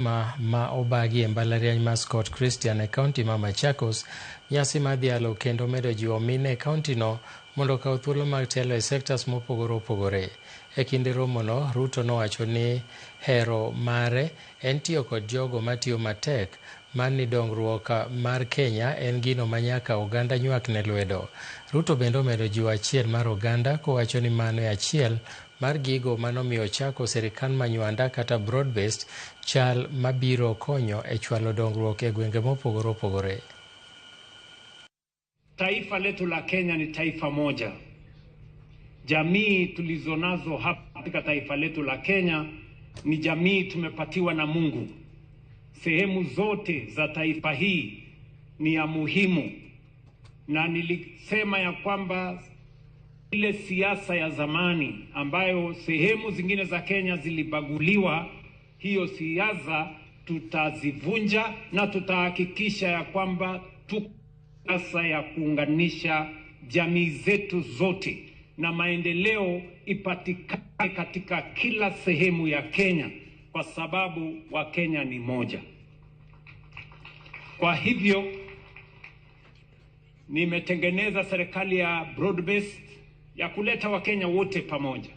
ma obagi e mbalariany ma Scott Christian e kaunti ma Machakos nyasi madhialo kendo medo jiwo mine e kaunti no mondo okaw thuolo mag telo e sektas mopogore opogore. E kinde romono, Ruto nowacho ni hero mare en tiyo kod jogo matiyo matek mar ni dongruok mar Kenya en gino manyaka oganda nywak ne lwedo. Ruto bende omedo jiwo achiel mar oganda kowacho ni mano e achiel mar gigo manomiyo chako sirikal manywanda kata broad-based chal mabiro konyo e chwalo dongruok e gwenge mopogore opogore. Taifa letu la Kenya ni taifa moja. Jamii tulizonazo hapa katika taifa letu la Kenya ni jamii tumepatiwa na Mungu. Sehemu zote za taifa hii ni ya muhimu, na nilisema ya kwamba ile siasa ya zamani ambayo sehemu zingine za Kenya zilibaguliwa, hiyo siasa tutazivunja na tutahakikisha ya kwamba siasa ya kuunganisha jamii zetu zote na maendeleo ipatikane katika kila sehemu ya Kenya, kwa sababu wa Kenya ni moja. Kwa hivyo nimetengeneza serikali ya broad-based ya kuleta Wakenya wote pamoja,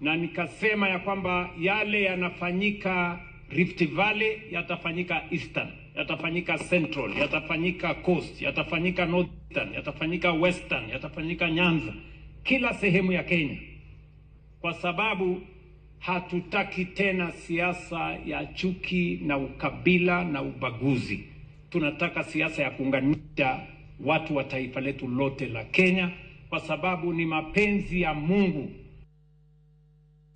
na nikasema ya kwamba yale yanafanyika Rift Valley yatafanyika Eastern, yatafanyika Central, yatafanyika Coast, yatafanyika Northern, yatafanyika Western, yatafanyika Nyanza, kila sehemu ya Kenya, kwa sababu hatutaki tena siasa ya chuki na ukabila na ubaguzi. Tunataka siasa ya kuunganisha watu wa taifa letu lote la Kenya, kwa sababu ni mapenzi ya Mungu